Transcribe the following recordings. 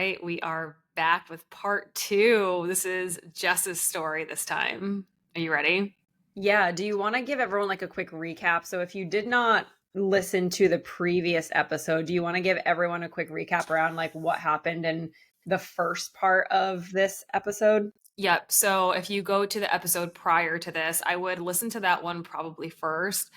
right, we are back with part two. This is Jess's story this time. Are you ready? Yeah, do you wanna give everyone, like, a quick recap? So if you did not listen to the previous episode, do you wanna give everyone a quick recap around, like, what happened in the first part of this episode? Yep. So if you go to the episode prior to this, I would listen to that one probably first,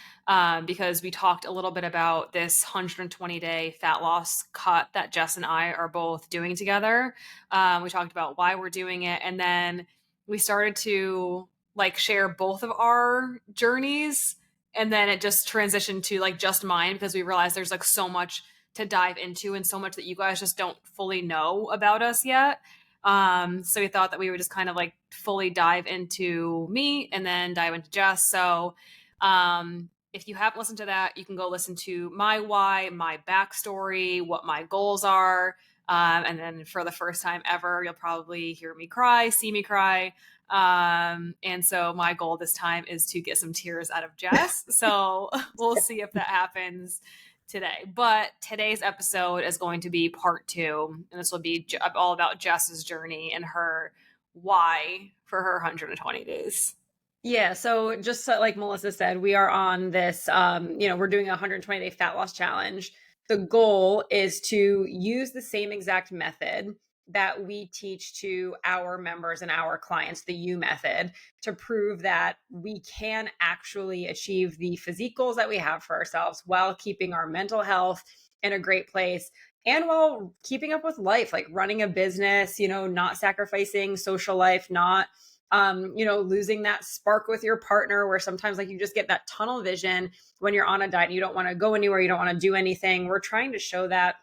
because we talked a little bit about this 120-day fat loss cut that Jess and I are both doing together. We talked about why we're doing it, and then we started to like share both of our journeys, and then it just transitioned to like just mine because we realized there's like so much to dive into and so much that you guys just don't fully know about us yet. So we thought that we would just kind of like fully dive into me and then dive into Jess. So if you haven't listened to that, you can go listen to my why, my backstory, what my goals are. And then for the first time ever, you'll probably hear me cry, see me cry. And so my goal this time is to get some tears out of Jess. So we'll see if that happens today. But today's episode is going to be part two, and this will be all about Jess's journey and her why for her 120 days. Yeah, so just so, like Melissa said, we are on this, we're doing a 120-day fat loss challenge. The goal is to use the same exact method that we teach to our members and our clients, the U method, to prove that we can actually achieve the physique goals that we have for ourselves while keeping our mental health in a great place and while keeping up with life, like running a business, not sacrificing social life, not losing that spark with your partner where sometimes like you just get that tunnel vision when you're on a diet and you don't want to go anywhere, you don't want to do anything. We're trying to show that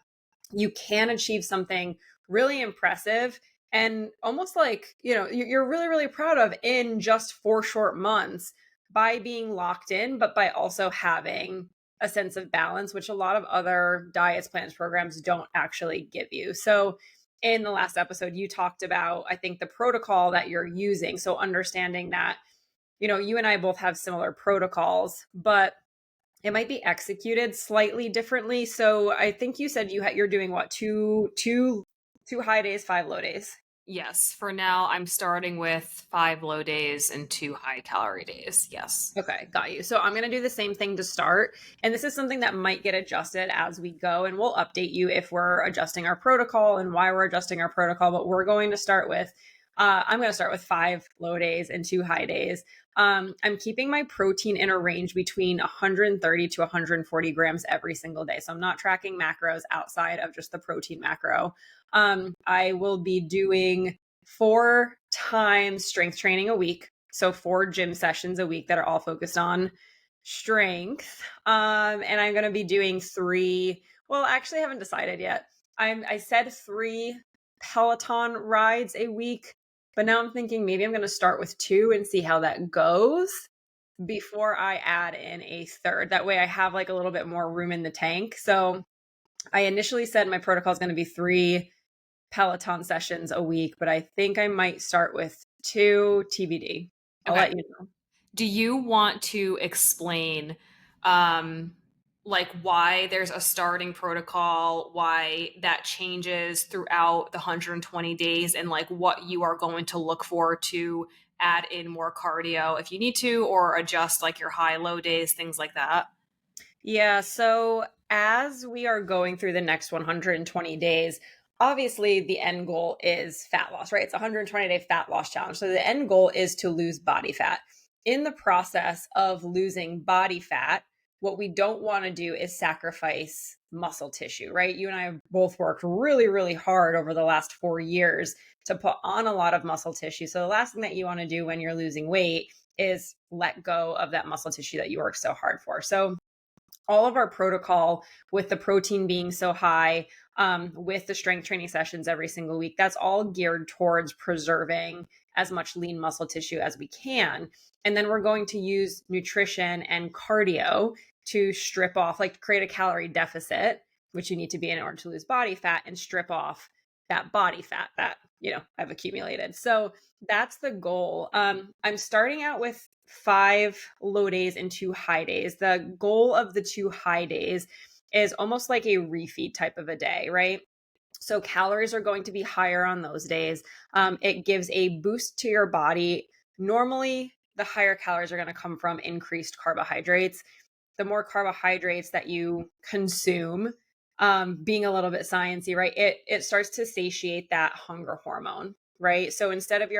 you can achieve something really impressive and almost like, you're really, really proud of in just 4 short months by being locked in, but by also having a sense of balance, which a lot of other diets, plans, programs don't actually give you. So in the last episode, you talked about, I think, the protocol that you're using. So understanding that, you and I both have similar protocols, but it might be executed slightly differently. So I think you said you're doing what, two high days, 5 low days. Yes, for now, I'm starting with 5 low days and 2 high calorie days. Yes. Okay, got you. So I'm going to do the same thing to start. And this is something that might get adjusted as we go. And we'll update you if we're adjusting our protocol and why we're adjusting our protocol. But we're going to start with, I'm going to start with 5 low days and 2 high days. I'm keeping my protein in a range between 130 to 140 grams every single day. So I'm not tracking macros outside of just the protein macro. I will be doing 4 times strength training a week. So 4 gym sessions a week that are all focused on strength. And I'm going to be doing 3. Well, actually, I haven't decided yet. I said 3 Peloton rides a week, but now I'm thinking maybe I'm going to start with 2 and see how that goes before I add in a third. That way I have like a little bit more room in the tank. So I initially said my protocol is going to be 3 Peloton sessions a week, but I think I might start with 2 TBD. I'll Okay. let you know. Do you want to explain um like why there's a starting protocol, why that changes throughout the 120 days, and like what you are going to look for to add in more cardio if you need to, or adjust like your high low days, things like that? Yeah, so as we are going through the next 120 days, obviously the end goal is fat loss, right? It's a 120-day fat loss challenge. So the end goal is to lose body fat. In the process of losing body fat, what we don't want to do is sacrifice muscle tissue, right? You and I have both worked really, really hard over the last 4 years to put on a lot of muscle tissue. So the last thing that you want to do when you're losing weight is let go of that muscle tissue that you worked so hard for. So all of our protocol with the protein being so high, with the strength training sessions every single week, that's all geared towards preserving as much lean muscle tissue as we can. And then we're going to use nutrition and cardio to strip off, like create a calorie deficit, which you need to be in order to lose body fat and strip off that body fat that, I've accumulated. So that's the goal. I'm starting out with 5 low days and 2 high days. The goal of the 2 high days is almost like a refeed type of a day, right? So calories are going to be higher on those days. It gives a boost to your body. Normally, the higher calories are going to come from increased carbohydrates. The more carbohydrates that you consume, being a little bit sciencey, right? It starts to satiate that hunger hormone, right? So instead of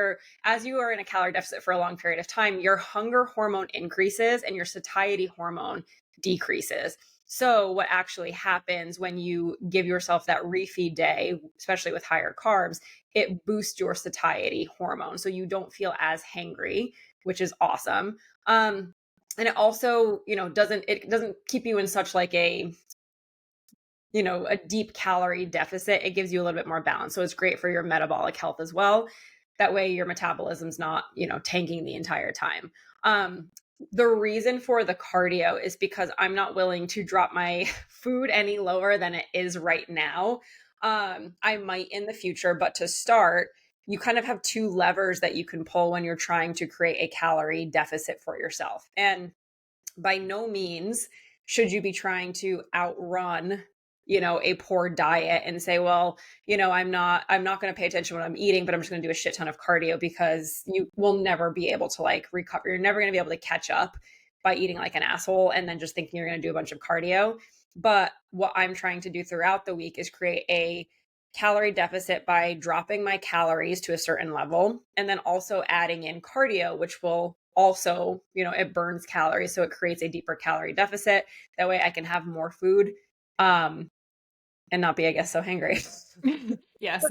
as you are in a calorie deficit for a long period of time, your hunger hormone increases and your satiety hormone decreases. So what actually happens when you give yourself that refeed day, especially with higher carbs, it boosts your satiety hormone. So you don't feel as hangry, which is awesome. And it also, doesn't keep you in such like a deep calorie deficit. It gives you a little bit more balance. So it's great for your metabolic health as well. That way your metabolism's not, tanking the entire time. The reason for the cardio is because I'm not willing to drop my food any lower than it is right now. I might in the future, but to start, you kind of have two levers that you can pull when you're trying to create a calorie deficit for yourself. And by no means should you be trying to outrun a poor diet and say, well, I'm not going to pay attention to what I'm eating, but I'm just going to do a shit ton of cardio, because you will never be able to like recover. You're never going to be able to catch up by eating like an asshole and then just thinking you're going to do a bunch of cardio. But what I'm trying to do throughout the week is create a calorie deficit by dropping my calories to a certain level and then also adding in cardio, which will also, it burns calories. So it creates a deeper calorie deficit. That way I can have more food, and not be, I guess, so hangry. Yes,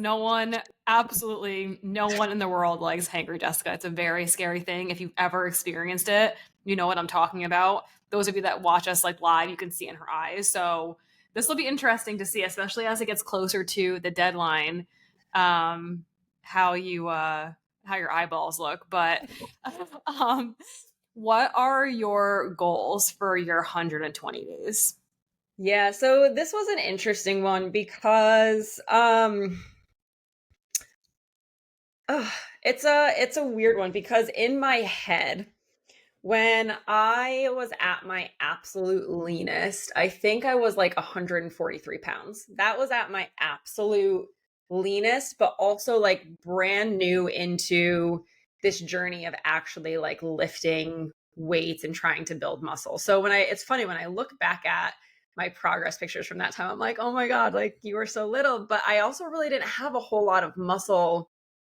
absolutely no one in the world likes hangry Jessica. It's a very scary thing. If you've ever experienced it, you know what I'm talking about. Those of you that watch us like live, you can see in her eyes. So this will be interesting to see, especially as it gets closer to the deadline, how your eyeballs look. But um, what are your goals for your 120 days? Yeah, so this was an interesting one because it's a weird one, because in my head, when I was at my absolute leanest, I think I was like 143 pounds. That was at my absolute leanest, but also like brand new into this journey of actually like lifting weights and trying to build muscle. So it's funny when I look back at my progress pictures from that time, I'm like, oh my God, like you were so little. But I also really didn't have a whole lot of muscle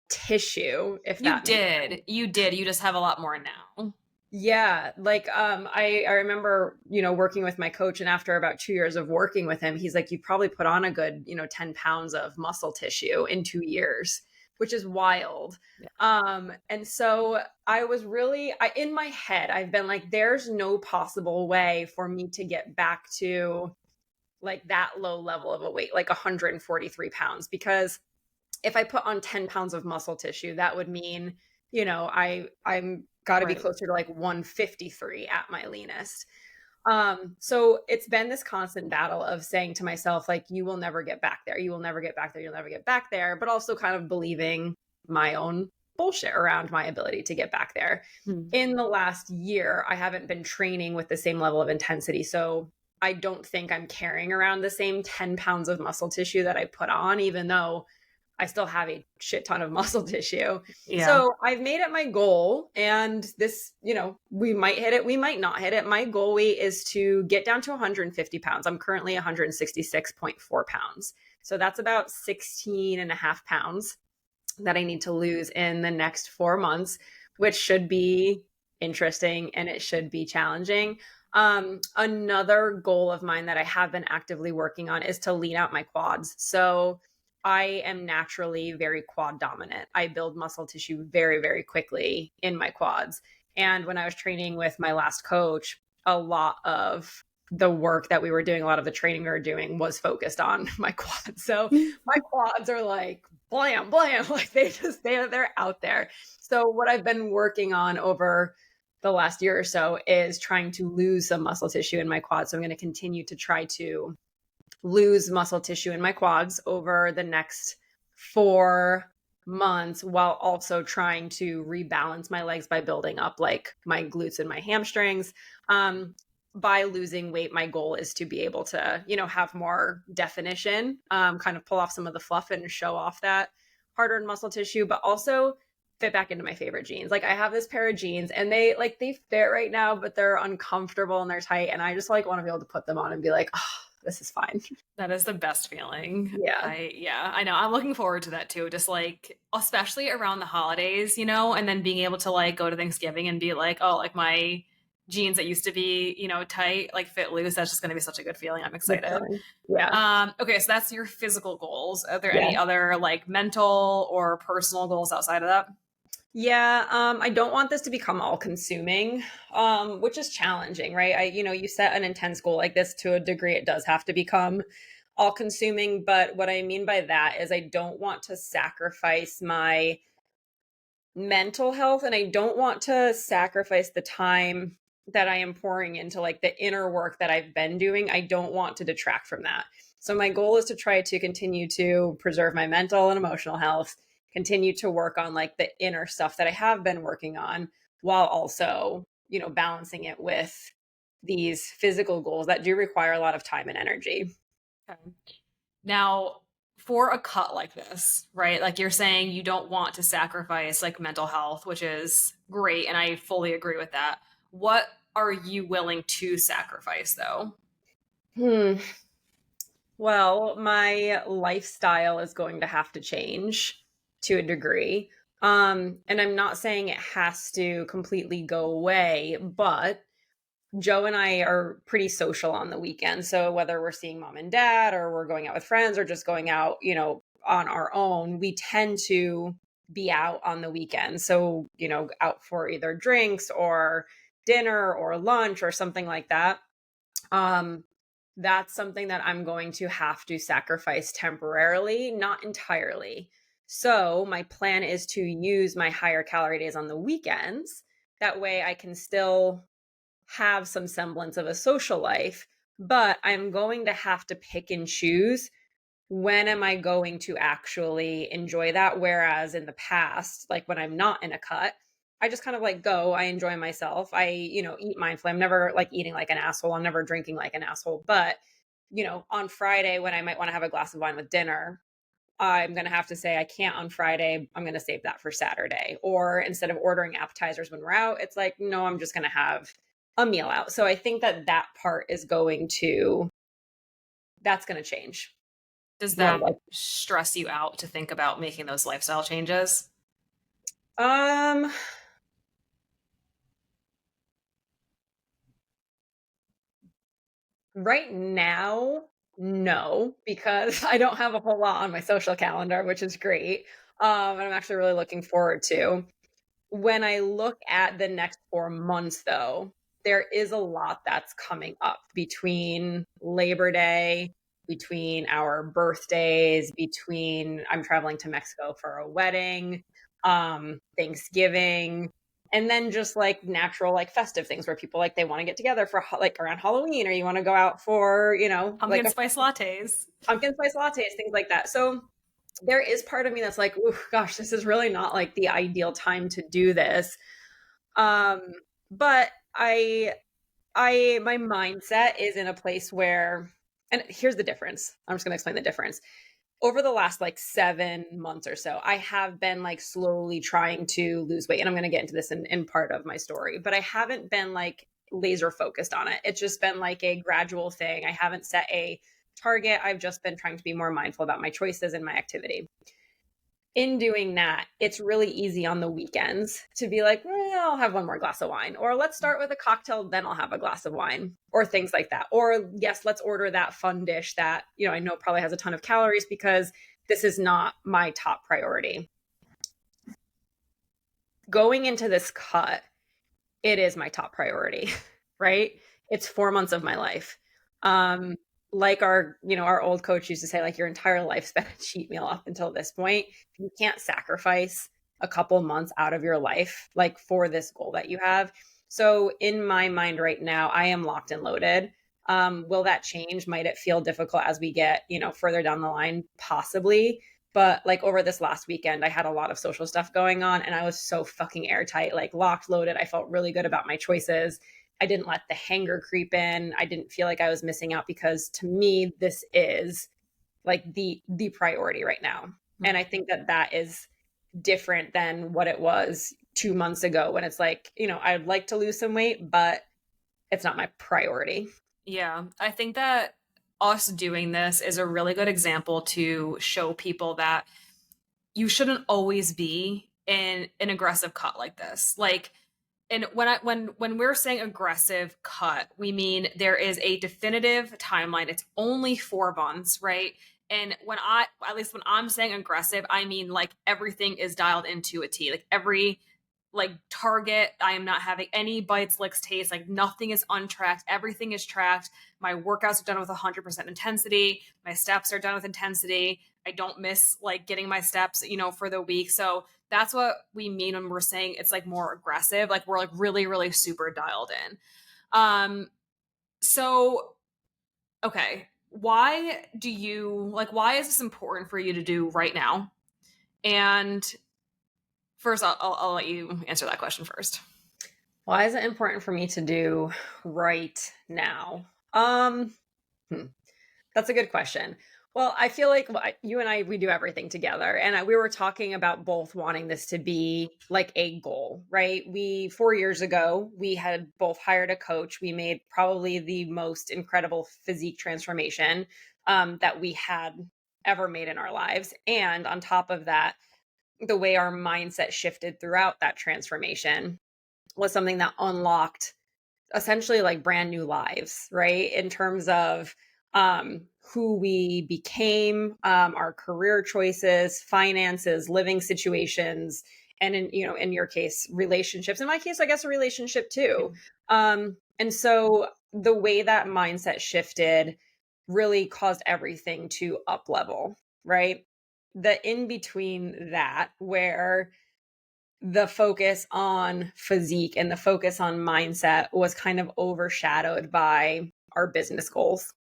tissue, if You that makes sense. did. You did. You just have a lot more now. Yeah, like I remember, working with my coach, and after about 2 years of working with him, he's like, you probably put on a good, 10 pounds of muscle tissue in 2 years, which is wild. Yeah. And so I was really in my head, I've been like, there's no possible way for me to get back to like that low level of a weight, like 143 pounds, because if I put on 10 pounds of muscle tissue, that would mean, I'm got to be Right. closer to like 153 at my leanest. So it's been this constant battle of saying to myself, like, you will never get back there. You will never get back there. You'll never get back there. But also kind of believing my own bullshit around my ability to get back there. Hmm. In the last year, I haven't been training with the same level of intensity. So I don't think I'm carrying around the same 10 pounds of muscle tissue that I put on, even though I still have a shit ton of muscle tissue. Yeah. So I've made it my goal, and this, we might hit it, we might not hit it. My goal weight is to get down to 150 pounds. I'm currently 166.4 pounds. So that's about 16 and a half pounds that I need to lose in the next 4 months, which should be interesting and it should be challenging. Another goal of mine that I have been actively working on is to lean out my quads. So I am naturally very quad dominant. I build muscle tissue very, very quickly in my quads. And when I was training with my last coach, a lot of the work that we were doing, a lot of the training we were doing was focused on my quads. So my quads are like blam, blam, like they're out there. So what I've been working on over the last year or so is trying to lose some muscle tissue in my quads. So I'm going to continue to try to lose muscle tissue in my quads over the next 4 months, while also trying to rebalance my legs by building up like my glutes and my hamstrings. by losing weight, my goal is to be able to, have more definition, kind of pull off some of the fluff and show off that hard earned muscle tissue, but also fit back into my favorite jeans. Like I have this pair of jeans and they fit right now, but they're uncomfortable and they're tight. And I just like want to be able to put them on and be like, oh, this is fine. That is the best feeling. Yeah, Yeah, I know. I'm looking forward to that too. Just like especially around the holidays, and then being able to like go to Thanksgiving and be like, oh, like my jeans that used to be, tight, like fit loose. That's just going to be such a good feeling. I'm excited. definitely. Yeah. Okay, so that's your physical goals. Are there Yeah. any other like mental or personal goals outside of that? Yeah, I don't want this to become all consuming, which is challenging, right? You set an intense goal like this to a degree, it does have to become all consuming. But what I mean by that is I don't want to sacrifice my mental health and I don't want to sacrifice the time that I am pouring into like the inner work that I've been doing. I don't want to detract from that. So my goal is to try to continue to preserve my mental and emotional health, continue to work on like the inner stuff that I have been working on while also, balancing it with these physical goals that do require a lot of time and energy. Okay. Now, for a cut like this, right? Like you're saying you don't want to sacrifice like mental health, which is great. And I fully agree with that. What are you willing to sacrifice though? Hmm. Well, my lifestyle is going to have to change to a degree. And I'm not saying it has to completely go away, but Joe and I are pretty social on the weekend. So whether we're seeing mom and dad or we're going out with friends or just going out, on our own, we tend to be out on the weekend. So, out for either drinks or dinner or lunch or something like that. Um, that's something that I'm going to have to sacrifice temporarily, not entirely. So, my plan is to use my higher calorie days on the weekends. That way, I can still have some semblance of a social life, but I'm going to have to pick and choose when am I going to actually enjoy that? Whereas in the past, like when I'm not in a cut, I just kind of like go, I enjoy myself. I, eat mindfully. I'm never like eating like an asshole. I'm never drinking like an asshole. But, on Friday when I might want to have a glass of wine with dinner, I'm going to have to say I can't on Friday. I'm going to save that for Saturday. Or instead of ordering appetizers when we're out, it's like, no, I'm just going to have a meal out. So I think that part is that's going to change. Does More that like, stress you out to think about making those lifestyle changes? um, right now, no, because I don't have a whole lot on my social calendar, which is great. And I'm actually really looking forward to. When I look at the next 4 months, though, there is a lot that's coming up between Labor Day, between our birthdays, between I'm traveling to Mexico for a wedding, Thanksgiving, and then just like natural like festive things where people like they want to get together for like around Halloween or you want to go out for, like Pumpkin a spice lattes. pumpkin spice lattes, things like that. So there is part of me that's like, "Ooh, gosh, this is really not like the ideal time to do this." Um, but my mindset is in a place where, and here's the difference. I'm just going to explain the difference. Over the last like 7 months or so, I have been like slowly trying to lose weight. And I'm going to get into this in part of my story, but I haven't been like laser focused on it. It's just been like a gradual thing. I haven't set a target. I've just been trying to be more mindful about my choices and my activity. In doing that, it's really easy on the weekends to be like, I'll have one more glass of wine, or let's start with a cocktail, then I'll have a glass of wine, or things like that. Or, yes, let's order that fun dish that, I know probably has a ton of calories because this is not my top priority. Going into this cut, it is my top priority, right? It's 4 months of my life. Um, like our old coach used to say, like your entire life's been a cheat meal up until this point. You can't sacrifice a couple months out of your life, like for this goal that you have. So in my mind right now, I am locked and loaded. Will that change? Might it feel difficult as we get, further down the line? Possibly. But like over this last weekend, I had a lot of social stuff going on and I was so fucking airtight, like locked, loaded. I felt really good about my choices. I didn't let the hanger creep in. I didn't feel like I was missing out because to me, this is like the priority right now. And I think that that is different than what it was 2 months ago when it's like, I'd like to lose some weight, but it's not my priority. Yeah, I think that us doing this is a really good example to show people that you shouldn't always be in an aggressive cut like this. Like, and when we're saying aggressive cut, we mean there is a definitive timeline. It's only 4 months, right? And at least when I'm saying aggressive, I mean like everything is dialed into a T. Like every like target, I am not having any bites, licks, taste. Like nothing is untracked. Everything is tracked. My workouts are done with 100% intensity. My steps are done with intensity. I don't miss like getting my steps, for the week. So that's what we mean when we're saying it's like more aggressive. Like we're like really, really super dialed in. So okay, why is this important for you to do right now? And first, I'll let you answer that question first. Why is it important for me to do right now? Hmm, that's a good question. Well, I feel like you and I, we do everything together. And we were talking about both wanting this to be like a goal, right? 4 years ago, we had both hired a coach. We made probably the most incredible physique transformation that we had ever made in our lives. And on top of that, the way our mindset shifted throughout that transformation was something that unlocked essentially like brand new lives, right? In terms of who we became, our career choices, finances, living situations, and in your case, relationships. In my case, I guess a relationship too. And so the way that mindset shifted really caused everything to up level, right? The in between that, where the focus on physique and the focus on mindset was kind of overshadowed by our business goals,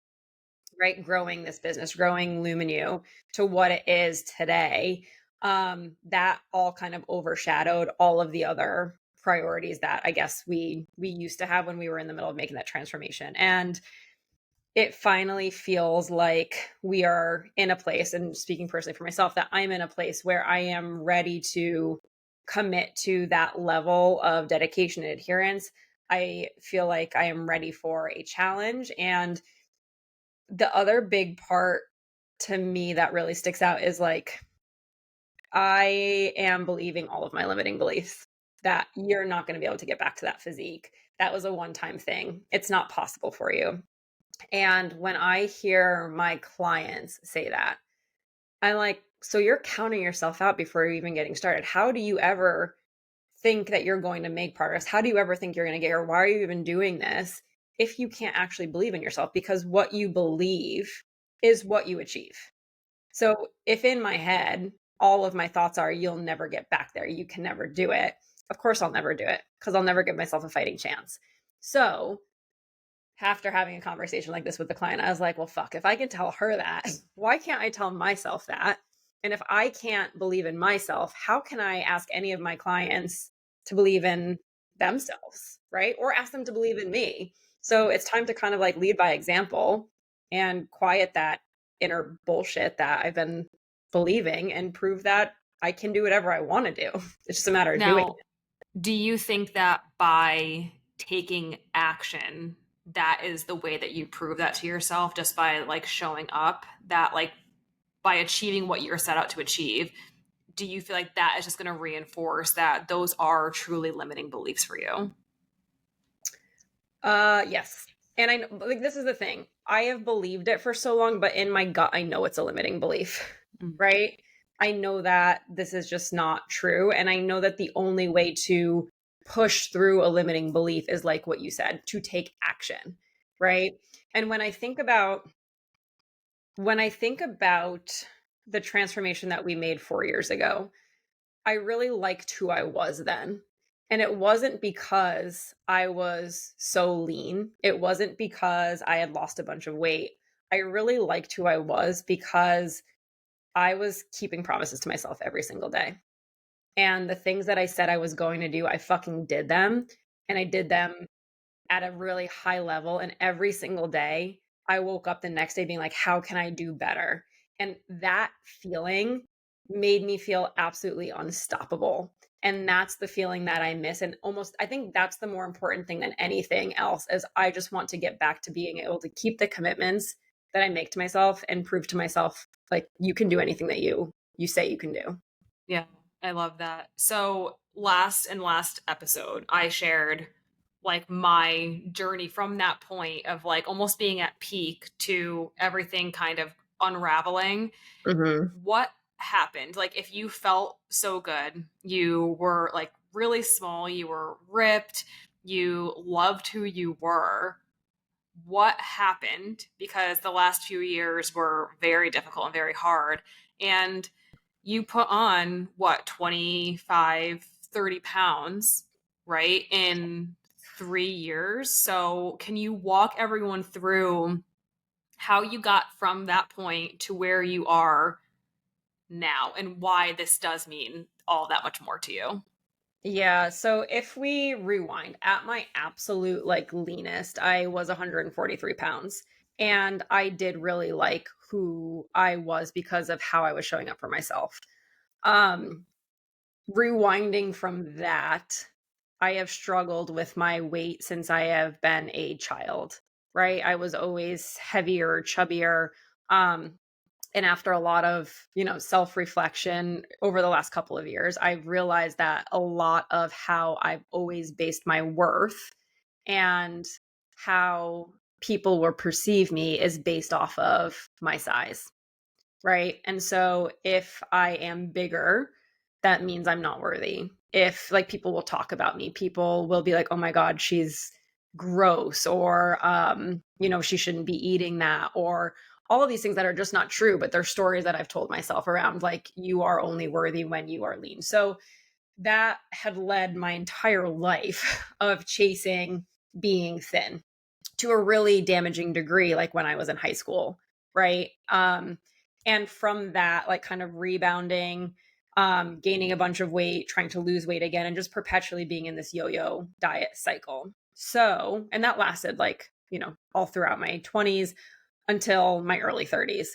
right? Growing this business, growing Luminu to what it is today. That all kind of overshadowed all of the other priorities that I guess we used to have when we were in the middle of making that transformation. And it finally feels like we are in a place, and speaking personally for myself, that I'm in a place where I am ready to commit to that level of dedication and adherence. I feel like I am ready for a challenge. And the other big part to me that really sticks out is like, I am believing all of my limiting beliefs that you're not going to be able to get back to that physique. That was a one time thing. It's not possible for you. And when I hear my clients say that, I'm like, so you're counting yourself out before you're even getting started. How do you ever think that you're going to make progress? How do you ever think you're going to get here? Why are you even doing this if you can't actually believe in yourself? Because what you believe is what you achieve. So if in my head, all of my thoughts are, you'll never get back there, you can never do it, of course I'll never do it because I'll never give myself a fighting chance. So after having a conversation like this with the client, I was like, well, fuck, if I can tell her that, why can't I tell myself that? And if I can't believe in myself, how can I ask any of my clients to believe in themselves, right? Or ask them to believe in me. So it's time to kind of like lead by example and quiet that inner bullshit that I've been believing and prove that I can do whatever I want to do. It's just a matter of doing Now, do you think that by taking action, that is the way that you prove that to yourself, just by like showing up, that like by achieving what you're set out to achieve? Do you feel like that is just going to reinforce that those are truly limiting beliefs for you? Yes. And I know, like, this is the thing. I have believed it for so long, but in my gut, I know it's a limiting belief, Mm. right? I know that this is just not true. And I know that the only way to push through a limiting belief is like what you said, to take action, right? And when I think about the transformation that we made 4 years ago, I really liked who I was then. And it wasn't because I was so lean. It wasn't because I had lost a bunch of weight. I really liked who I was because I was keeping promises to myself every single day. And the things that I said I was going to do, I fucking did them. And I did them at a really high level. And every single day, I woke up the next day being like, how can I do better? And that feeling made me feel absolutely unstoppable. And that's the feeling that I miss. And almost, I think that's the more important thing than anything else, is I just want to get back to being able to keep the commitments that I make to myself and prove to myself, like, you can do anything that you say you can do. Yeah, I love that. So last episode, I shared like my journey from that point of like almost being at peak to everything kind of unraveling. Mhm. What happened? Like if you felt so good, you were like really small, you were ripped, you loved who you were. What happened? Because the last few years were very difficult and very hard. And you put on what, 25, 30 pounds, right? In 3 years. So can you walk everyone through how you got from that point to where you are now and why this does mean all that much more to you? Yeah, so if we rewind, at my absolute like leanest, I was 143 pounds. And I did really like who I was because of how I was showing up for myself. Um, Rewinding from that, I have struggled with my weight since I have been a child, right? I was always heavier, chubbier. Um, and after a lot of, self-reflection over the last couple of years, I've realized that a lot of how I've always based my worth and how people will perceive me is based off of my size. Right? And so if I am bigger, that means I'm not worthy. If like people will talk about me, people will be like, "Oh my god, she's gross," or she shouldn't be eating that, or all of these things that are just not true, but they're stories that I've told myself around like, you are only worthy when you are lean. So that had led my entire life of chasing being thin to a really damaging degree, like when I was in high school, right? And from that, like kind of rebounding, gaining a bunch of weight, trying to lose weight again, and just perpetually being in this yo-yo diet cycle. So, and that lasted like, all throughout my 20s until my early 30s.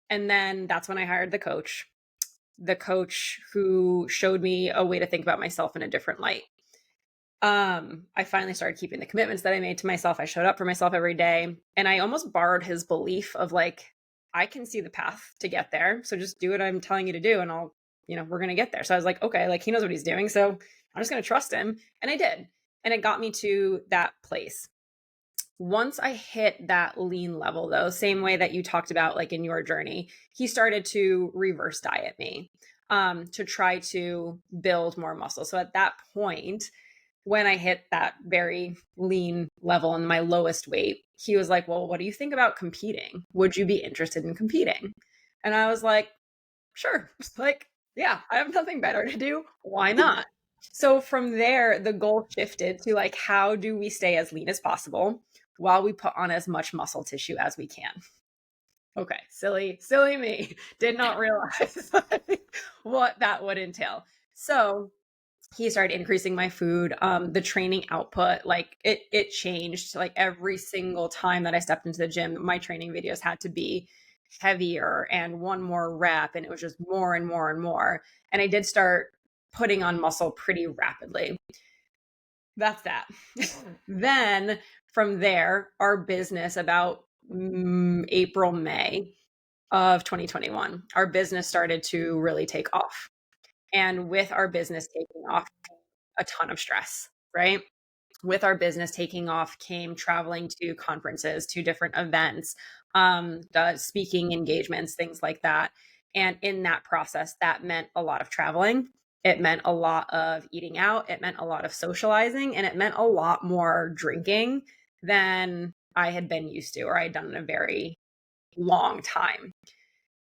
And then that's when I hired the coach who showed me a way to think about myself in a different light. I finally started keeping the commitments that I made to myself. I showed up for myself every day, and I almost borrowed his belief of like, I can see the path to get there. So just do what I'm telling you to do and we're going to get there. So I was like, okay, like he knows what he's doing. So I'm just going to trust him. And I did. And it got me to that place. Once I hit that lean level, though, same way that you talked about, like in your journey, he started to reverse diet me to try to build more muscle. So at that point, when I hit that very lean level and my lowest weight, he was like, "Well, what do you think about competing? Would you be interested in competing?" And I was like, "Sure." Like, yeah, I have nothing better to do. Why not? So from there, the goal shifted to like, how do we stay as lean as possible while we put on as much muscle tissue as we can? Okay, silly me. Did not realize what that would entail. So he started increasing my food, the training output, like it changed. Like every single time that I stepped into the gym, my training videos had to be heavier and one more rep, and it was just more and more and more. And I did start putting on muscle pretty rapidly. That's that. Then from there, our business about April, May of 2021, our business started to really take off. And with our business taking off, a ton of stress, right? With our business taking off came traveling to conferences, to different events, speaking engagements, things like that. And in that process, that meant a lot of traveling. It meant a lot of eating out. It meant a lot of socializing. And it meant a lot more drinking than I had been used to or I had done in a very long time.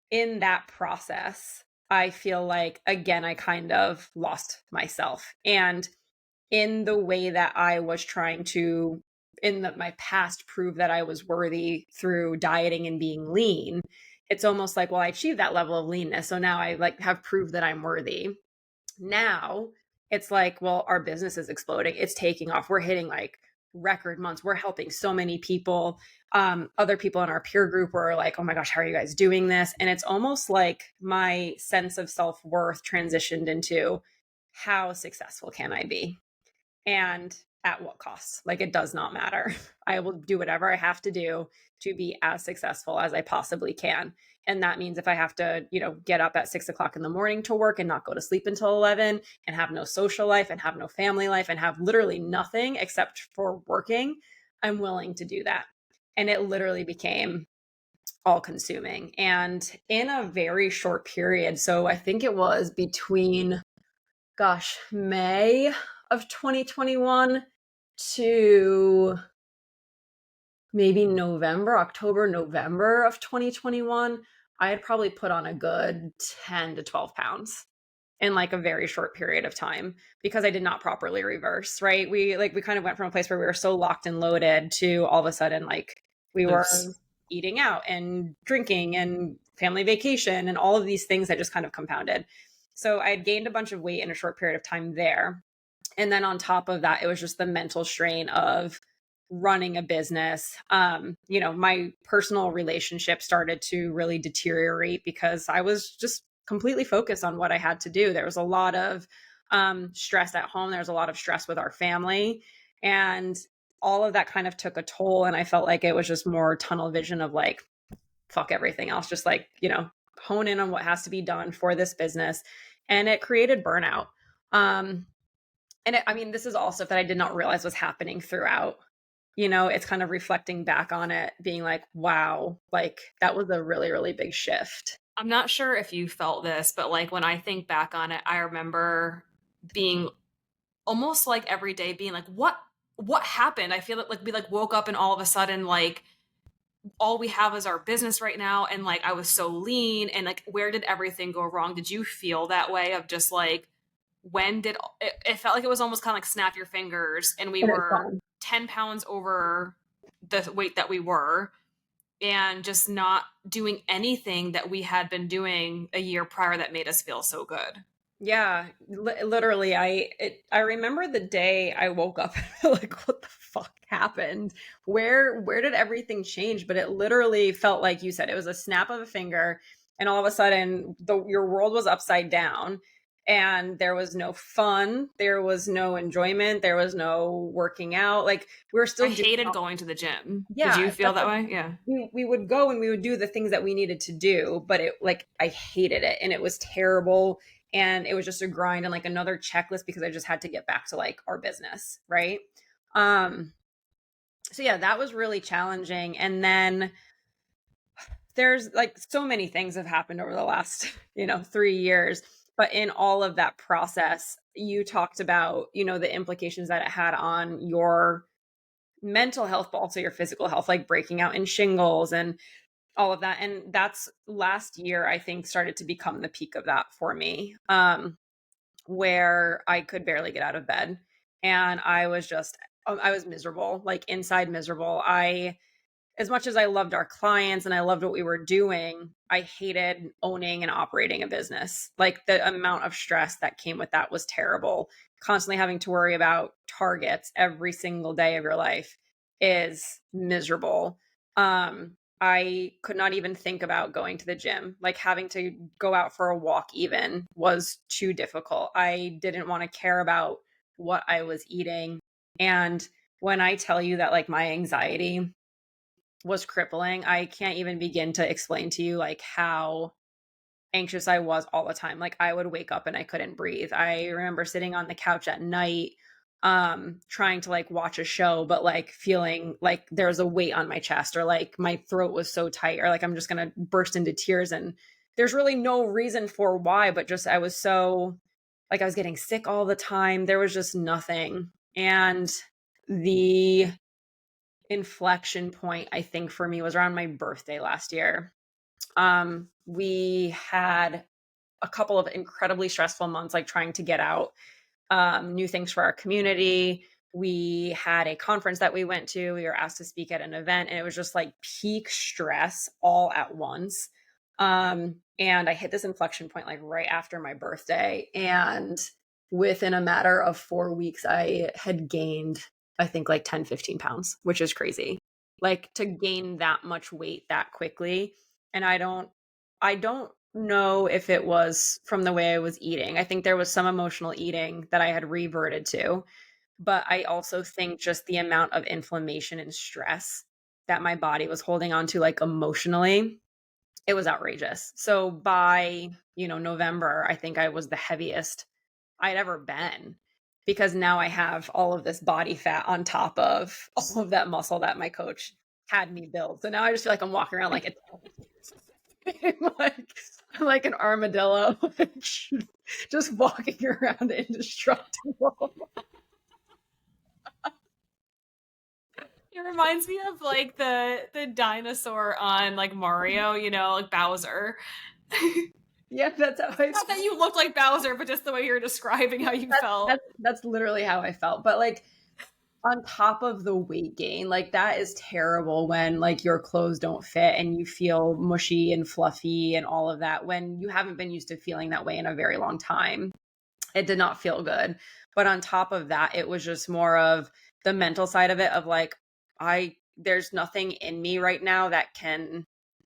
In that process, I feel like, again, I kind of lost myself. And in the way that I was trying to, my past, prove that I was worthy through dieting and being lean, it's almost like, well, I achieved that level of leanness. So now I like have proved that I'm worthy. Now it's like, well, our business is exploding. It's taking off. We're hitting like record months. We're helping so many people. Other people in our peer group were like, oh my gosh, how are you guys doing this? And it's almost like my sense of self-worth transitioned into how successful can I be? And at what cost? Like, it does not matter. I will do whatever I have to do to be as successful as I possibly can. And that means if I have to, get up at 6 o'clock in the morning to work and not go to sleep until 11 and have no social life and have no family life and have literally nothing except for working, I'm willing to do that. And it literally became all consuming. And in a very short period, so I think it was between, gosh, May of 2021 to maybe October, November of 2021, I had probably put on a good 10 to 12 pounds in like a very short period of time because I did not properly reverse, right? We kind of went from a place where we were so locked and loaded to all of a sudden like we were Loose. eating out and drinking and family vacation and all of these things that just kind of compounded. So I had gained a bunch of weight in a short period of time there. And then on top of that, it was just the mental strain of running a business. My personal relationship started to really deteriorate because I was just completely focused on what I had to do. There was a lot of stress at home. There was a lot of stress with our family. And all of that kind of took a toll. And I felt like it was just more tunnel vision of like, fuck everything else, just like, hone in on what has to be done for this business. And it created burnout. This is all stuff that I did not realize was happening throughout. It's kind of reflecting back on it, being like, wow, like that was a really, really big shift. I'm not sure if you felt this, but like when I think back on it, I remember being almost like every day being like, what happened? I feel like we like woke up and all of a sudden like all we have is our business right now, and like I was so lean, and like where did everything go wrong? Did you feel that way of just like when did it felt like it was almost kind of like snap your fingers and we And it's were fun. 10 pounds over the weight that we were, and just not doing anything that we had been doing a year prior that made us feel so good. Yeah, literally, I remember the day I woke up like, what the fuck happened? Where did everything change? But it literally felt like you said it was a snap of a finger, and all of a sudden, your world was upside down, and there was no fun, there was no enjoyment, there was no working out. Like we were I still doing, hated going to the gym. Did yeah, you feel that way? Yeah. we would go and we would do the things that we needed to do, but it like I hated it and it was terrible and it was just a grind and like another checklist because I just had to get back to like our business, right? Um so yeah, that was really challenging. And then there's like so many things have happened over the last, 3 years, but in all of that process, you talked about, the implications that it had on your mental health, but also your physical health, like breaking out in shingles and all of that. And that's last year, I think, started to become the peak of that for me, where I could barely get out of bed. And I was miserable, like inside miserable. As much as I loved our clients and I loved what we were doing, I hated owning and operating a business. Like the amount of stress that came with that was terrible. Constantly having to worry about targets every single day of your life is miserable. I could not even think about going to the gym. Like having to go out for a walk even was too difficult. I didn't want to care about what I was eating. And when I tell you that like my anxiety was crippling, I can't even begin to explain to you like how anxious I was all the time. Like I would wake up and I couldn't breathe. I remember sitting on the couch at night trying to like watch a show but like feeling like there was a weight on my chest or like my throat was so tight or like I'm just going to burst into tears and there's really no reason for why, but just I was so like I was getting sick all the time. There was just nothing. And the inflection point I think for me was around my birthday last year. We had a couple of incredibly stressful months, like trying to get out new things for our community. We had a conference that we went to. We were asked to speak at an event, and it was just like peak stress all at once. And I hit this inflection point like right after my birthday. And within a matter of 4 weeks, I had gained I think like 10, 15 pounds, which is crazy. Like to gain that much weight that quickly. And I don't know if it was from the way I was eating. I think there was some emotional eating that I had reverted to, but I also think just the amount of inflammation and stress that my body was holding on to, like emotionally, it was outrageous. So by, November, I think I was the heaviest I'd ever been because now I have all of this body fat on top of all of that muscle that my coach had me build. So now I just feel like I'm walking around like I'm like I'm like an armadillo, like, just walking around indestructible. It reminds me of like the dinosaur on like Mario, like Bowser. Yeah, that's how I Not that you looked like Bowser, but just the way you're describing how you that's felt. that's literally how I felt. But like on top of the weight gain, like that is terrible when like your clothes don't fit and you feel mushy and fluffy and all of that when you haven't been used to feeling that way in a very long time. It did not feel good. But on top of that, it was just more of the mental side of it of like, there's nothing in me right now that can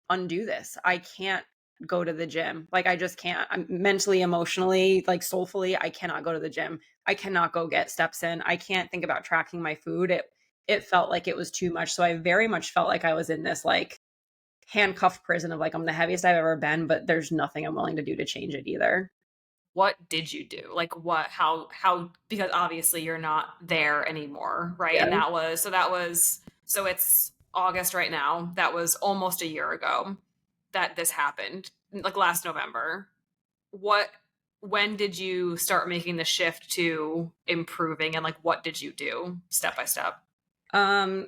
undo this. I can't go to the gym. Like, I just can't. I'm mentally, emotionally, like soulfully, I cannot go to the gym. I cannot go get steps in. I can't think about tracking my food. It felt like it was too much. So I very much felt like I was in this like handcuffed prison of like, I'm the heaviest I've ever been, but there's nothing I'm willing to do to change it either. What did you do? Like what how because obviously you're not there anymore, right? Yeah. And so it's August right now. That was almost a year ago that this happened, like last November. What when did you start making the shift to improving, and like what did you do step by step?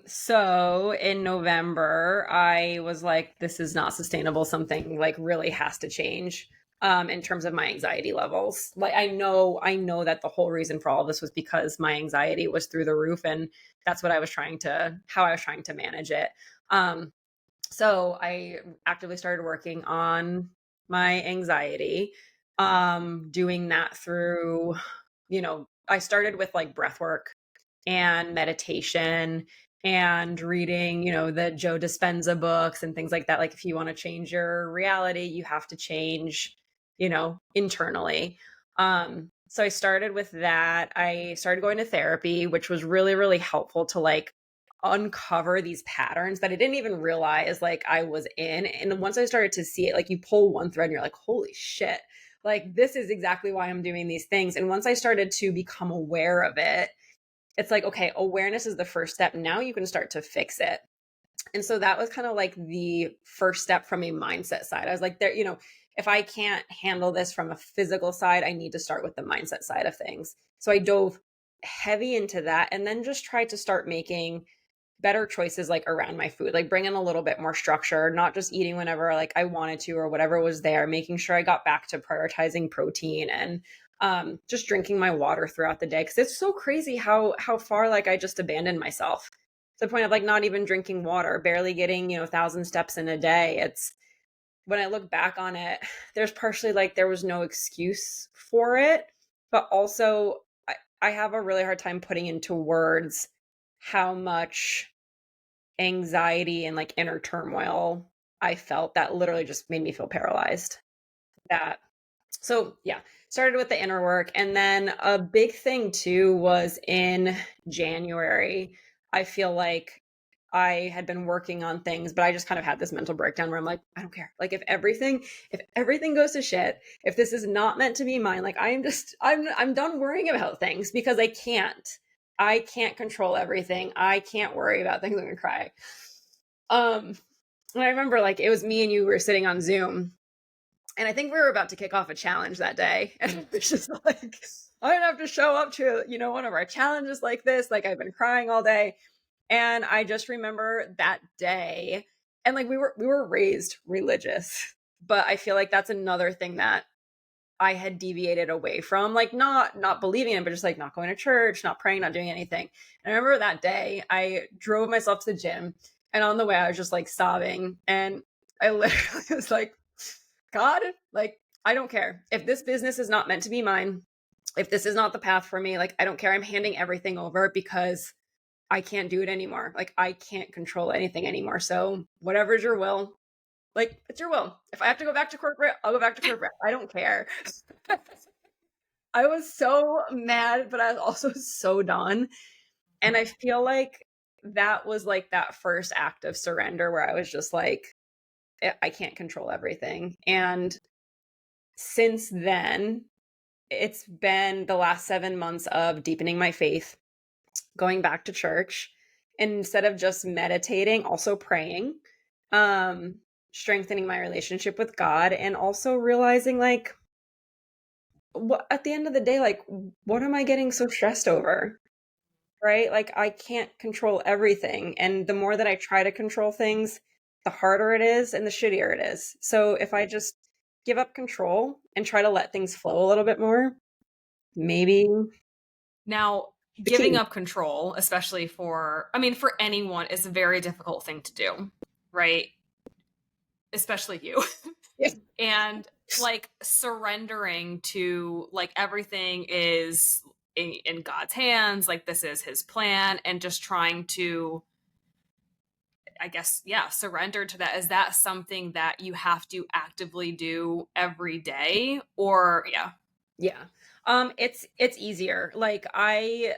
So in November, I was like, this is not sustainable. Something like really has to change. In terms of my anxiety levels. Like I know that the whole reason for all of this was because my anxiety was through the roof and that's what how I was trying to manage it. Um, so I actively started working on my anxiety, doing that through, I started with like breath work and meditation and reading, the Joe Dispenza books and things like that. Like if you want to change your reality, you have to change, internally. So I started with that. I started going to therapy, which was really, really helpful to like uncover these patterns that I didn't even realize like I was in. And once I started to see it, like you pull one thread and you're like, holy shit, like this is exactly why I'm doing these things. And once I started to become aware of it, it's like, okay, awareness is the first step. Now you can start to fix it. And so that was kind of like the first step from a mindset side. I was like, if I can't handle this from a physical side, I need to start with the mindset side of things. So I dove heavy into that and then just tried to start making better choices like around my food, like bring in a little bit more structure, not just eating whenever like I wanted to or whatever was there, making sure I got back to prioritizing protein and just drinking my water throughout the day. Cause it's so crazy how far like I just abandoned myself to the point of like not even drinking water, barely getting, 1,000 steps in a day. It's when I look back on it, there's partially like there was no excuse for it, but also I have a really hard time putting into words how much anxiety and like inner turmoil I felt that literally just made me feel paralyzed. That so yeah, started with the inner work and then a big thing too was in January. I feel like I had been working on things, but I just kind of had this mental breakdown where I'm like, I don't care. Like if everything goes to shit, if this is not meant to be mine, like I'm done worrying about things because I can't. I can't control everything. I can't worry about things. I'm gonna cry. Um, and I remember like it was me and you were sitting on Zoom, and I think we were about to kick off a challenge that day. And it was just like, I have to show up to, one of our challenges like this. Like I've been crying all day. And I just remember that day. And like we were raised religious. But I feel like that's another thing that I had deviated away from, like not believing in it, but just like not going to church, not praying, not doing anything. And I remember that day I drove myself to the gym and on the way I was just like sobbing and I literally was like, God, like I don't care. If this business is not meant to be mine, if this is not the path for me, like I don't care. I'm handing everything over because I can't do it anymore. Like, I can't control anything anymore. So whatever's your will, like, it's your will. If I have to go back to corporate, I'll go back to corporate. I don't care. I was so mad, but I was also so done. And I feel like that was like that first act of surrender where I was just like, I can't control everything. And since then, it's been the last 7 months of deepening my faith, going back to church, and instead of just meditating, also praying, um, strengthening my relationship with God, and also realizing like, what at the end of the day, like, what am I getting so stressed over? Right? Like, I can't control everything, and the more that I try to control things, the harder it is and the shittier it is. So if I just give up control and try to let things flow a little bit more, maybe Now, the giving key. up control, especially I mean, for anyone, is a very difficult thing to do, right? Especially you. Yeah. And like surrendering to like everything is in God's hands, like this is his plan, and just trying to, I guess, yeah, surrender to that. Is that something that you have to actively do every day? Or, yeah. Yeah. It's easier. Like, I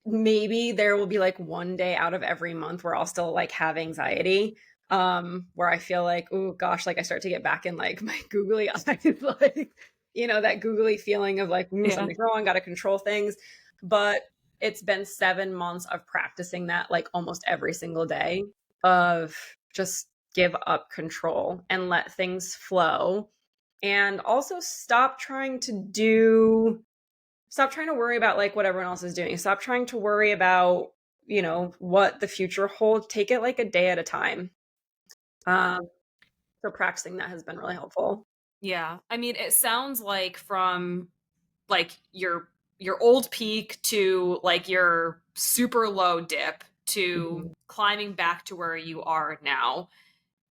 maybe there will be like one day out of every month where I'll still like have anxiety, where I feel like, oh gosh, like I start to get back in like my googly eyes, like, that googly feeling of like, Yeah. something's wrong, gotta control things. But it's been 7 months of practicing that like almost every single day, of just give up control and let things flow, and also stop trying to worry about like what everyone else is doing. Stop trying to worry about, what the future holds. Take it like a day at a time. Um, so practicing that has been really helpful. Yeah. I mean, it sounds like from like your old peak to like your super low dip to Mhm. climbing back to where you are now,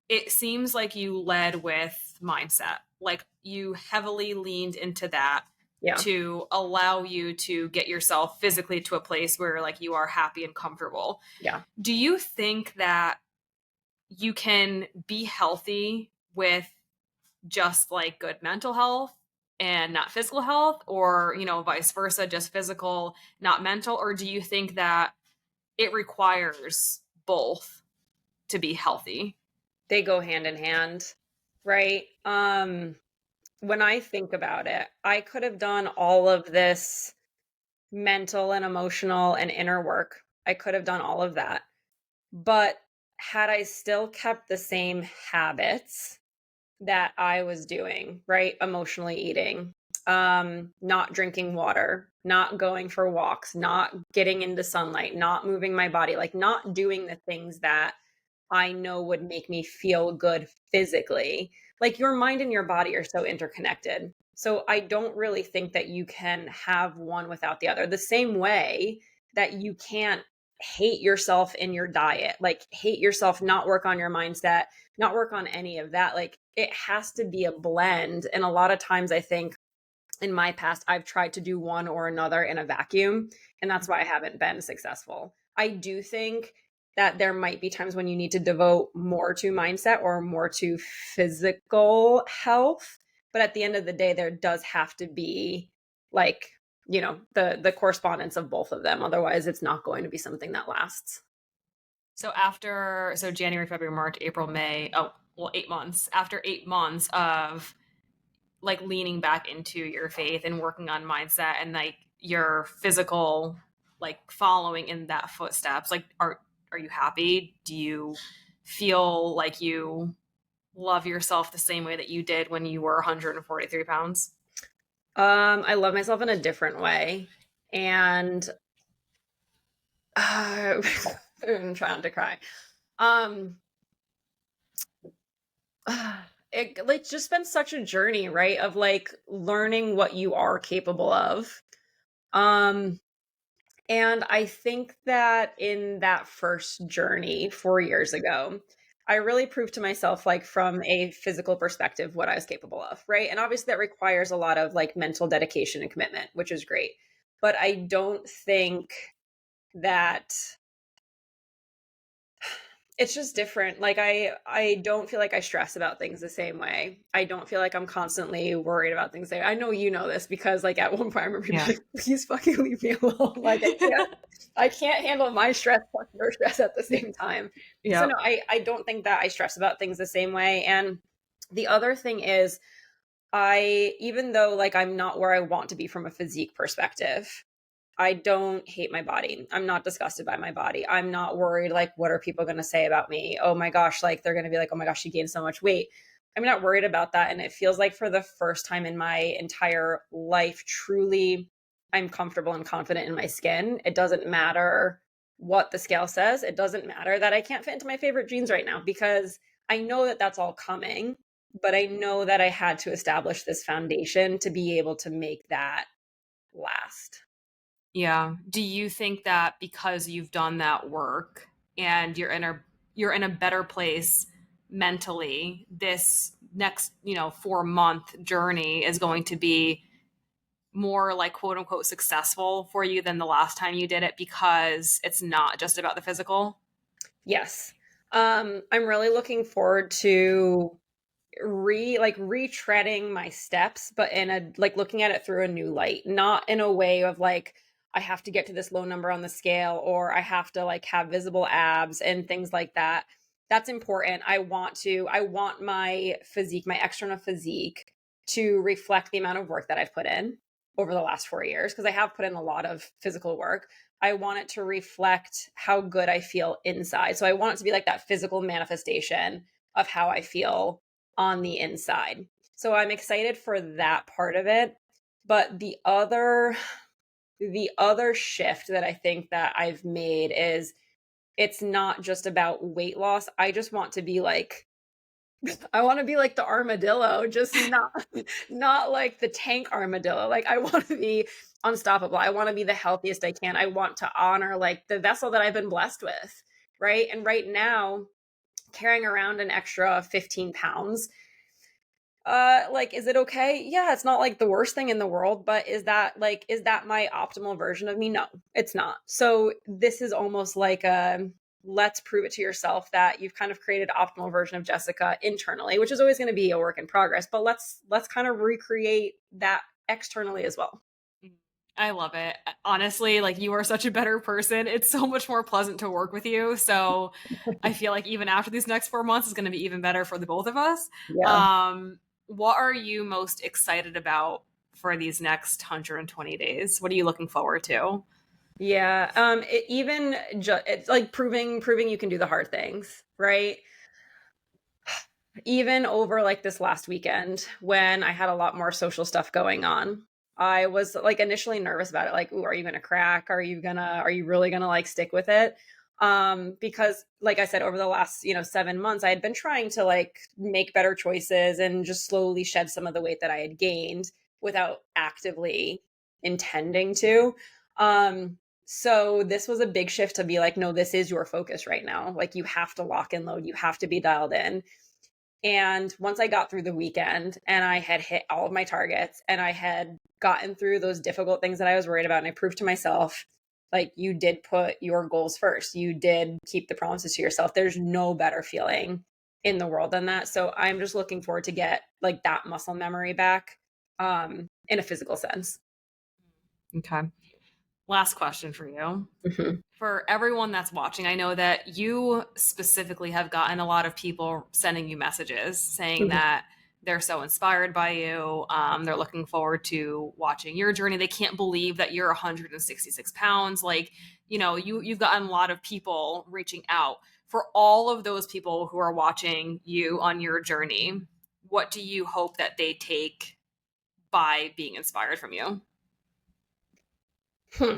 it seems like you led with mindset. Like you heavily leaned into that Yeah. to allow you to get yourself physically to a place where like you are happy and comfortable. Yeah. Do you think that you can be healthy with just like good mental health and not physical health, or vice versa, just physical not mental? Or do you think that it requires both to be healthy? They go hand in hand, right? When I think about it, I could have done all of this mental and emotional and inner work. I could have done all of that. But had I still kept the same habits that I was doing, right? Emotionally eating, not drinking water, not going for walks, not getting into sunlight, not moving my body, like not doing the things that I know would make me feel good physically. Like, your mind and your body are so interconnected. So I don't really think that you can have one without the other. The same way that you can't hate yourself in your diet, like hate yourself, not work on your mindset, not work on any of that. Like, it has to be a blend. And a lot of times I think in my past, I've tried to do one or another in a vacuum, and that's why I haven't been successful. I do think that there might be times when you need to devote more to mindset or more to physical health, but at the end of the day, there does have to be like, the correspondence of both of them. Otherwise, it's not going to be something that lasts. So January, February, March, April, May. Oh, well, 8 months. After 8 months of like leaning back into your faith and working on mindset and like your physical, like following in that footsteps, like are you happy? Do you feel like you love yourself the same way that you did when you were 143 pounds? I love myself in a different way, and I'm trying to cry. Um, it like just been such a journey, right? Of like learning what you are capable of. Um, and I think that in that first journey 4 years ago, I really proved to myself, like from a physical perspective, what I was capable of, right? And obviously that requires a lot of like mental dedication and commitment, which is great. But I don't think that it's just different. Like I don't feel like I stress about things the same way. I don't feel like I'm constantly worried about things. I know you know this because like at one point I remember you being Yeah. like, please fucking leave me alone. Like I can't handle my stress plus your stress at the same time. So no, Yep. I don't think that I stress about things the same way. And the other thing is I even though like I'm not where I want to be from a physique perspective, I don't hate my body. I'm not disgusted by my body. I'm not worried, like, what are people going to say about me? Oh my gosh, like, they're going to be like, oh my gosh, she gained so much weight. I'm not worried about that. And it feels like for the first time in my entire life, truly, I'm comfortable and confident in my skin. It doesn't matter what the scale says. It doesn't matter that I can't fit into my favorite jeans right now because I know that that's all coming. But I know that I had to establish this foundation to be able to make that last. Yeah. Do you think that because you've done that work and you're in a better place mentally, this next, 4-month journey is going to be more like quote unquote successful for you than the last time you did it because it's not just about the physical? Yes. I'm really looking forward to retreading my steps, but in a like looking at it through a new light, not in a way of like I have to get to this low number on the scale or I have to like have visible abs and things like that. That's important. I want my physique, my external physique to reflect the amount of work that I've put in over the last 4 years because I have put in a lot of physical work. I want it to reflect how good I feel inside. So I want it to be like that physical manifestation of how I feel on the inside. So I'm excited for that part of it. But the other shift that I think that I've made is it's not just about weight loss. I just want to be like I want to be like the armadillo, just not like the tank armadillo. Like I want to be unstoppable. I want to be the healthiest I can. I want to honor like the vessel that I've been blessed with, right? And right now, carrying around an extra 15 pounds, like, is it okay? Yeah, it's not like the worst thing in the world, but is that my optimal version of me? No, it's not. So this is almost like a let's prove it to yourself that you've kind of created optimal version of Jessica internally, which is always going to be a work in progress, but let's kind of recreate that externally as well. I love it. Honestly, like you are such a better person. It's so much more pleasant to work with you. So I feel like even after these next 4 months is going to be even better for the both of us. Yeah. Um, what are you most excited about for these next 120 days? What are you looking forward to? Yeah. It's like proving you can do the hard things, right? Even over like this last weekend when I had a lot more social stuff going on. I was like initially nervous about it. Like, ooh, are you gonna crack? Are you really gonna like stick with it? Because like I said, over the last, 7 months, I had been trying to like make better choices and just slowly shed some of the weight that I had gained without actively intending to. So this was a big shift to be like, no, this is your focus right now. Like you have to lock and load, you have to be dialed in. And once I got through the weekend and I had hit all of my targets and I had gotten through those difficult things that I was worried about, and I proved to myself, like, you did put your goals first. You did keep the promises to yourself. There's no better feeling in the world than that. So I'm just looking forward to get like that muscle memory back in a physical sense. Okay. Last question for you. Mhm. For everyone that's watching, I know that you specifically have gotten a lot of people sending you messages saying Mhm. that they're so inspired by you. They're looking forward to watching your journey. They can't believe that you're 166 pounds. Like, you've gotten a lot of people reaching out. For all of those people who are watching you on your journey, what do you hope that they take by being inspired from you? Hmm.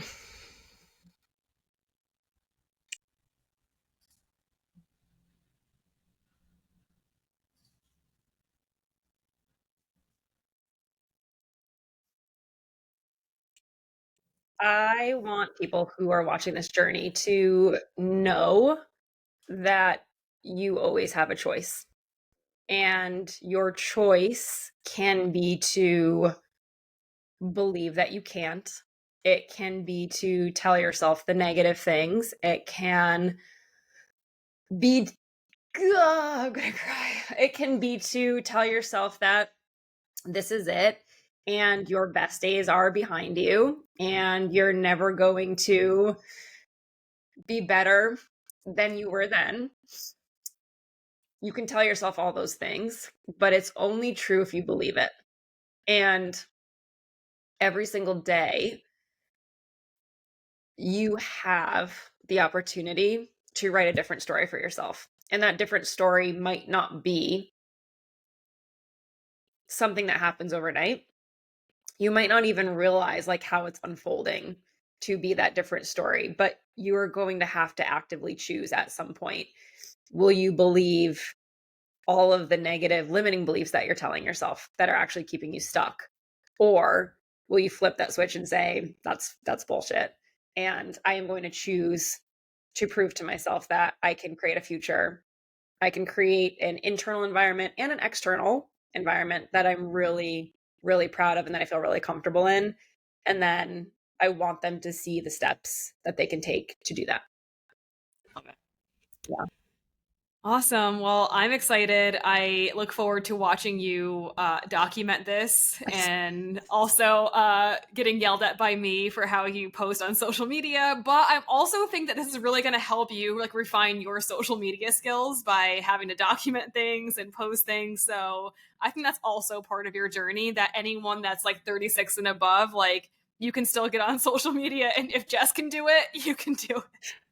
I want people who are watching this journey to know that you always have a choice. And your choice can be to believe that you can't, It can be to tell yourself the negative things. It can be I'm gonna cry. It can be to tell yourself that this is it and your best days are behind you and you're never going to be better than you were then. You can tell yourself all those things, but it's only true if you believe it. And every single day, you have the opportunity to write a different story for yourself. And that different story might not be something that happens overnight. You might not even realize like how it's unfolding to be that different story, but you are going to have to actively choose at some point. Will you believe all of the negative limiting beliefs that you're telling yourself that are actually keeping you stuck? Or will you flip that switch and say, that's bullshit. And I am going to choose to prove to myself that I can create a future. I can create an internal environment and an external environment that I'm really, really proud of and that I feel really comfortable in. And then I want them to see the steps that they can take to do that. Okay. Yeah. Awesome. Well, I'm excited. I look forward to watching you document this and also getting yelled at by me for how you post on social media. But I also think that this is really going to help you like refine your social media skills by having to document things and post things. So I think that's also part of your journey that anyone that's like 36 and above, like you can still get on social media. And if Jess can do it, you can do it.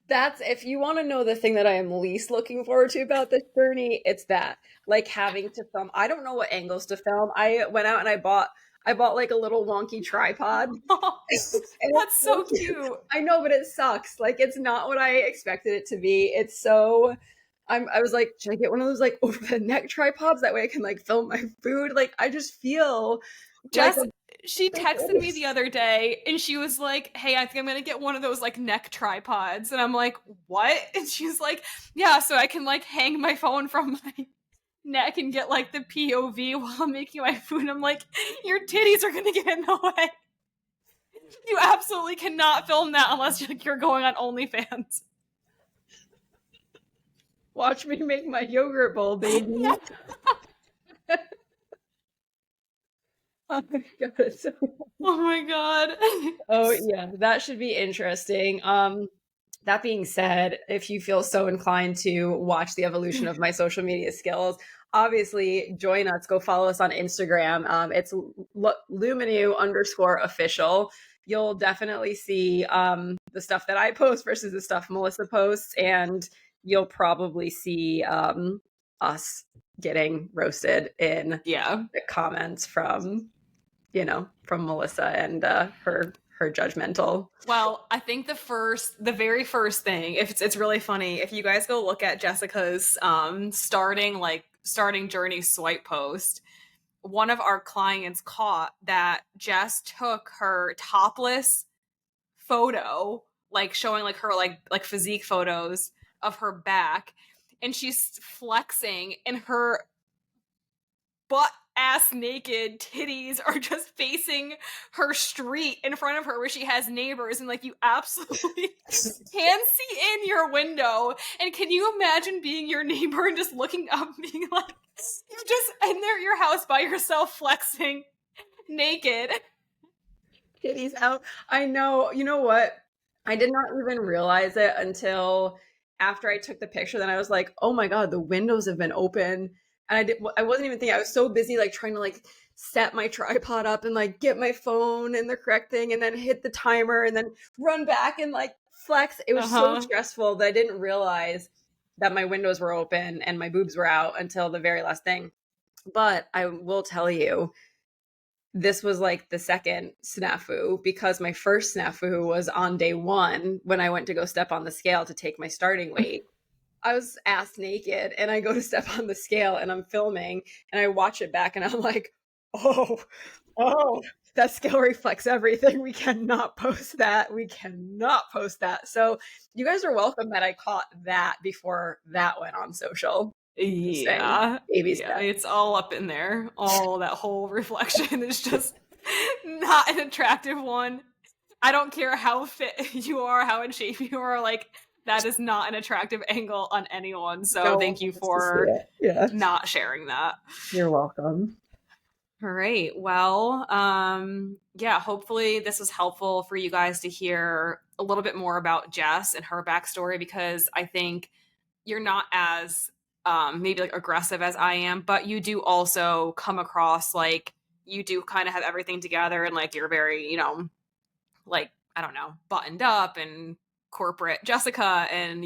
That's if you want to know the thing that I am least looking forward to about this journey, it's that. Like having to film. I don't know what angles to film. I went out and I bought like a little wonky tripod. And it's That's so so cute. cute. I know, but it sucks. Like it's not what I expected it to be. It's so I was like, should I get one of those like over the neck tripods? That way I can like film my food. Like I just feel like Jess, she a texted me the other day and she was like, "Hey, I think I'm gonna get one of those like neck tripods." And I'm like, "What?" And she's like, "Yeah, so I can like hang my phone from my neck and get like the POV while I'm making my food." And I'm like, "Your titties are gonna get in the way. You absolutely cannot film that unless you're going on OnlyFans." watch me make my yogurt bowl, baby. Yeah. Oh my god, it's so Oh my god. Oh yeah, that should be interesting. That being said, if you feel so inclined to watch the evolution of my social media skills, obviously join us. Go follow us on Instagram. It's Luminu_official. You'll definitely see the stuff that I post versus the stuff Melissa posts, and you'll probably see us getting roasted in Yeah. the comments from from Melissa and her judgmental. Well, I think the very first thing, if it's really funny, if you guys go look at Jessica's starting journey swipe post, one of our clients caught that Jess took her topless photo, like showing like her like physique photos of her back, and she's flexing, and her butt ass naked titties are just facing her street in front of her where she has neighbors, and like you absolutely can see in your window. And can you imagine being your neighbor and just looking up and being like, you're just in there at your house by yourself flexing naked? Kitty's out. I know. You know what? I did not even realize it until after I took the picture. Then I was like, "Oh my god, the windows have been open." And I wasn't even thinking. I was so busy like trying to like set my tripod up and like get my phone and the correct thing and then hit the timer and then run back and like flex. It was so stressful that I didn't realize that my windows were open and my boobs were out until the very last thing. But I will tell you, this was like the second snafu because my first snafu was on day one when I went to go step on the scale to take my starting weight. I was ass naked and I go to step on the scale and I'm filming and I watch it back and I'm like, oh, that scale reflects everything. We cannot post that. We cannot post that. So you guys are welcome that I caught that before that went on social. Just saying, Yeah. baby Yeah, steps. it's all up in there. All that whole reflection is just not an attractive one. I don't care how fit you are, how in shape you are, like, that is not an attractive angle on anyone, so No one thank you wants to see for it. Yeah. not sharing that. You're welcome. All right. Well, yeah, hopefully this was helpful for you guys to hear a little bit more about Jess and her backstory, because I think you're not as maybe like aggressive as I am, but you do also come across like you do kind of have everything together, and like you're very, like, I don't know, buttoned up and corporate Jessica. And,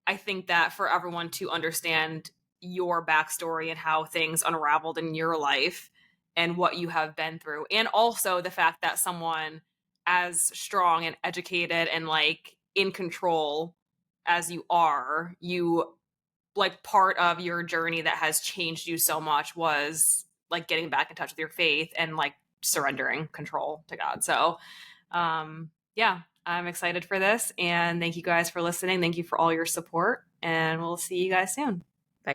I think that for everyone to understand your backstory and how things unraveled in your life and what you have been through, and also the fact that someone as strong and educated and like in control as you are, you like part of your journey that has changed you so much was like getting back in touch with your faith and like surrendering control to God. So, yeah, I'm excited for this. And thank you guys for listening. Thank you for all your support. And we'll see you guys soon.